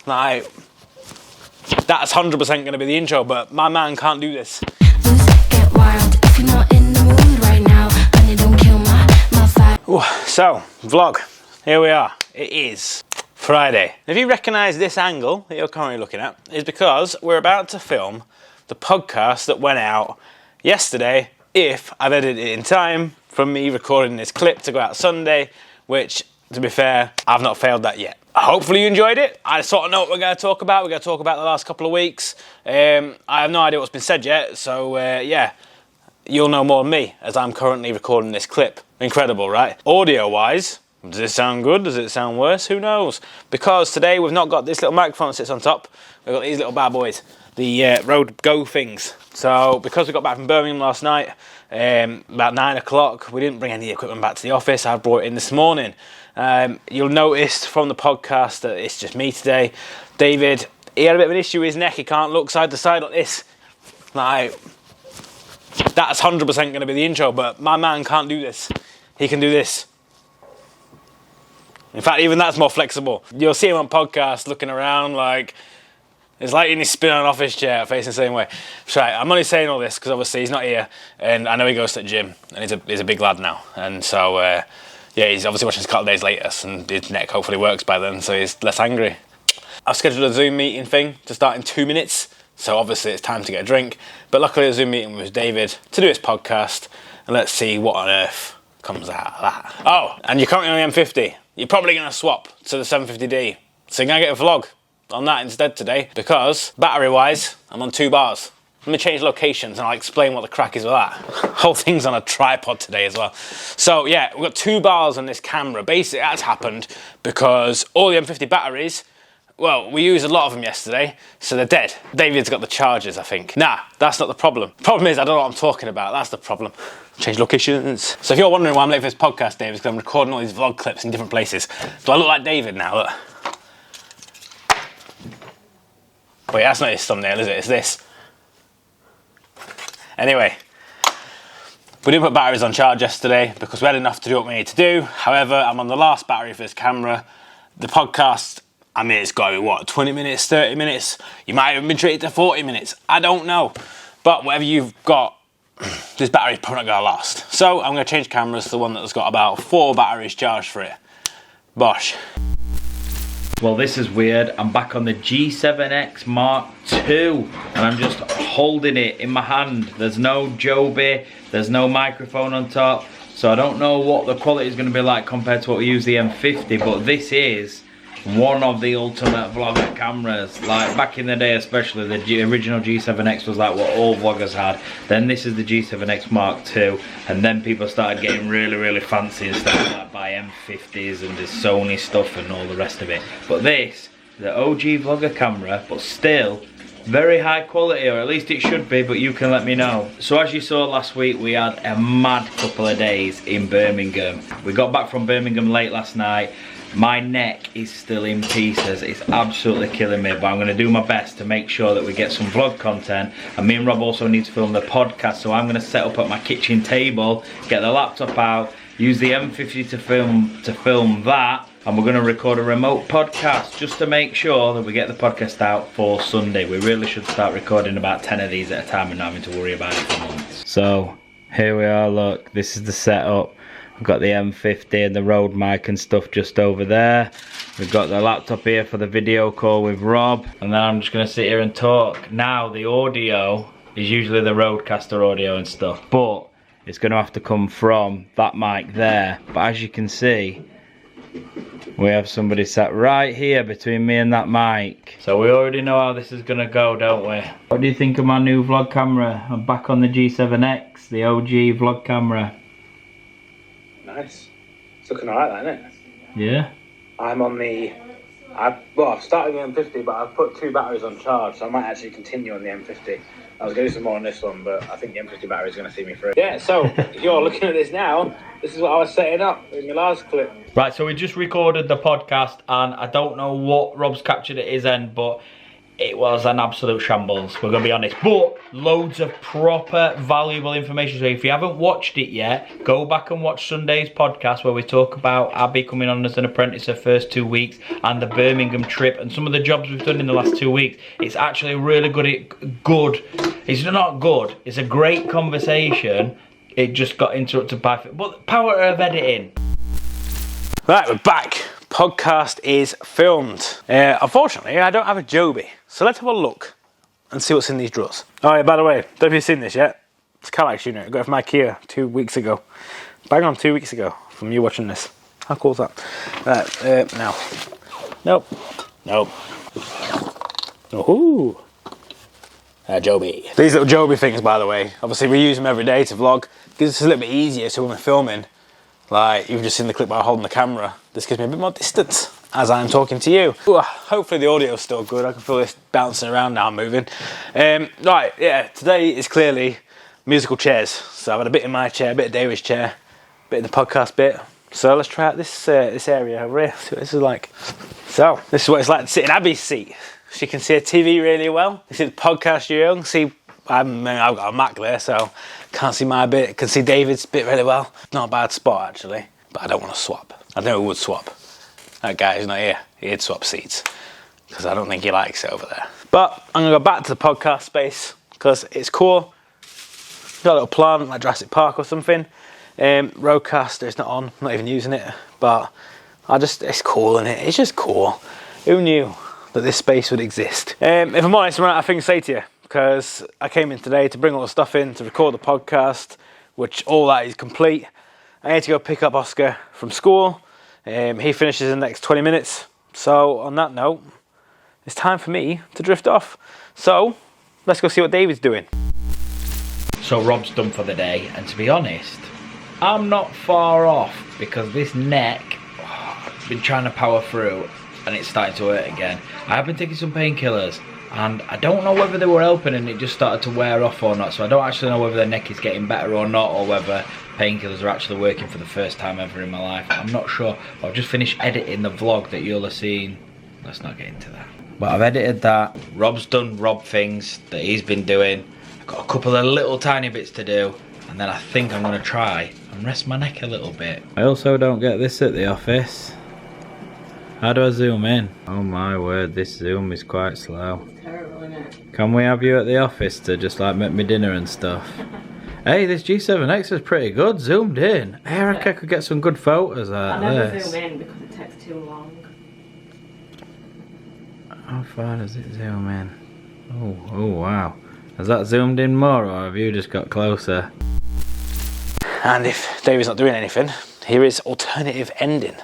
Like, that's 100% going to be the intro, but my man can't do this. Get wild if you're not in the mood right now, and you don't kill my vibe. Ooh, so, vlog, here we are. It is Friday. If you recognise this angle that you're currently looking at, is because we're about to film the podcast that went out yesterday, if I've edited it in time from me recording this clip to go out Sunday, which, to be fair, I've not failed that yet. Hopefully you enjoyed it. I sort of know what we're going to talk about. We're going to talk about the last couple of weeks. I have no idea what's been said yet, so yeah, you'll know more than me as I'm currently recording this clip. Incredible, right? Audio-wise, does it sound good? Does it sound worse? Who knows? Because today we've not got this little microphone that sits on top. We've got these little bad boys, the Rode Go things. So because we got back from Birmingham last night, about 9 o'clock, we didn't bring any equipment back to the office. I brought it in this morning. You'll notice from the podcast that it's just me today. David, he had a bit of an issue with his neck. He can't look side to side like this. Like, that's 100% going to be the intro, but my man can't do this. He can do this. In fact, even that's more flexible. You'll see him on podcast looking around like, it's like in his spin on an office chair, facing the same way. Right, I'm only saying all this because obviously he's not here, and I know he goes to the gym, and he's a big lad now, and so yeah, he's obviously watching this a couple of days later, and his neck hopefully works by then, so he's less angry. I've scheduled a Zoom meeting thing to start in 2 minutes, so obviously it's time to get a drink. But luckily the Zoom meeting was David to do his podcast, and let's see what on earth comes out of that. Oh, and you're currently on the M50. You're probably going to swap to the 750D, so you're going to get a vlog on that instead today, because battery-wise, I'm on 2 bars. Let me change locations and I'll explain what the crack is with that. Whole thing's on a tripod today as well. So yeah, we've got 2 bars on this camera. Basically, that's happened because all the M50 batteries, well, we used a lot of them yesterday, so they're dead. David's got the chargers, I think. Nah, that's not the problem. The problem is I don't know what I'm talking about. That's the problem. Change locations. So if you're wondering why I'm late for this podcast, David, it's because I'm recording all these vlog clips in different places. Do I look like David now? Look. Wait, that's not his thumbnail, is it? It's this. Anyway, we didn't put batteries on charge yesterday because we had enough to do what we need to do. However, I'm on the last battery for this camera. The podcast, I mean, it's got to be, what, 20 minutes, 30 minutes? You might have been treated to 40 minutes. I don't know. But whatever you've got, this battery's probably not going to last. So I'm going to change cameras to the one that's got about 4 batteries charged for it. Bosh. Well, this is weird. I'm back on the G7X Mark II, and I'm just holding it in my hand. There's no Joby, there's no microphone on top, so I don't know what the quality is going to be like compared to what we use the M50, but this is one of the ultimate vlogger cameras. Like back in the day especially, the original G7X was like what all vloggers had. Then this is the G7X Mark II, and then people started getting really fancy and stuff like buy M50s and this Sony stuff and all the rest of it. But this, the OG vlogger camera, but still very high quality, or at least it should be, but you can let me know. So as you saw last week, we had a mad couple of days in Birmingham. We got back from Birmingham late last night. My neck is still in pieces. It's absolutely killing me, but I'm going to do my best to make sure that we get some vlog content. And me and Rob also need to film the podcast, so I'm going to set up at my kitchen table, get the laptop out, use the M50 to film that, and we're going to record a remote podcast just to make sure that we get the podcast out for Sunday. We really should start recording about 10 of these at a time and not having to worry about it for months. So here we are, look, this is the setup. We've got the M50 and the Rode mic and stuff just over there. We've got the laptop here for the video call with Rob. And then I'm just going to sit here and talk. Now the audio is usually the RodeCaster audio and stuff, but it's going to have to come from that mic there. But as you can see, we have somebody sat right here between me and that mic. So we already know how this is going to go, don't we? What do you think of my new vlog camera? I'm back on the G7X, the OG vlog camera. Nice. It's looking alright, isn't it? Yeah. I'm on the... I've started the M50, but I've put 2 batteries on charge, so I might actually continue on the M50. I was going to do some more on this one, but I think the M50 battery is going to see me through. Yeah, so if you're looking at this now, this is what I was setting up in the last clip. Right, so we just recorded the podcast, and I don't know what Rob's captured at his end, but it was an absolute shambles, we're gonna be honest, but loads of proper valuable information. So if you haven't watched it yet, go back and watch Sunday's podcast where we talk about Abby coming on as an apprentice her first 2 weeks and the Birmingham trip and some of the jobs we've done in the last 2 weeks. It's actually really good. It's not good, it's a great conversation. It just got interrupted by, but the power of editing. Right, we're back. Podcast is filmed. Unfortunately, I don't have a Joby, so let's have a look and see what's in these drawers. Oh yeah, by the way, don't know if you've seen this yet. It's a Cadillac unit. I got it from IKEA 2 weeks ago. Bang on 2 weeks ago from you watching this. How cool is that? Right, now. Nope. Ooh. Joby. These little Joby things, by the way, obviously we use them every day to vlog. Gives us a little bit easier, so when we're filming, like you've just seen the clip by holding the camera, this gives me a bit more distance as I'm talking to you. Ooh, hopefully the audio's still good. I can feel this bouncing around now, moving. Right, yeah, today is clearly musical chairs. So I've had a bit in my chair, a bit of David's chair, a bit in the podcast bit. So let's try out this area over here, see what this is like. So, this is what it's like to sit in Abby's seat. She can see a TV really well. You see the podcast studio, you can see, I've got a Mac there, so can't see my bit. Can see David's bit really well. Not a bad spot actually, but I don't want to swap. I know who would swap. That guy who's not here, he'd swap seats because I don't think he likes it over there. But I'm gonna go back to the podcast space because it's cool. Got a little plant like Jurassic Park or something. RodeCaster, it's not on, I'm not even using it, but it's cool, isn't it? It's just cool. Who knew that this space would exist? If I'm honest, I'm out of things to say to you, because I came in today to bring all the stuff in to record the podcast, which all that is complete. I need to go pick up Oscar from school. He finishes in the next 20 minutes. So on that note, it's time for me to drift off. So let's go see what David's doing. So Rob's done for the day, and to be honest, I'm not far off because this neck, I've been trying to power through and it's starting to hurt again. I have been taking some painkillers and I don't know whether they were helping and it just started to wear off or not, so I don't actually know whether the neck is getting better or not, or whether painkillers are actually working for the first time ever in my life. I'm not sure, but I've just finished editing the vlog that you'll have seen. Let's not get into that. But I've edited that. Rob's done Rob things that he's been doing. I've got a couple of little tiny bits to do, and then I think I'm going to try and rest my neck a little bit. I also don't get this at the office. How do I zoom in? Oh my word, this zoom is quite slow. It's terrible, isn't it? Can we have you at the office to just like make me dinner and stuff? Hey, this G7X is pretty good, zoomed in. Hey, I reckon I could get some good photos out of this. I never zoom in because it takes too long. How far does it zoom in? Oh wow. Has that zoomed in more, or have you just got closer? And if David's not doing anything, here is alternative ending.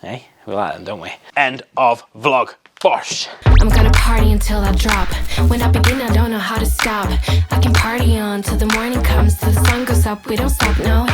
Hey, we like them, don't we? End of vlog. Bosh. I'm gonna party until I drop. When I begin, I don't know how to stop. I can party on till the morning comes, till the sun goes up. We don't stop, no.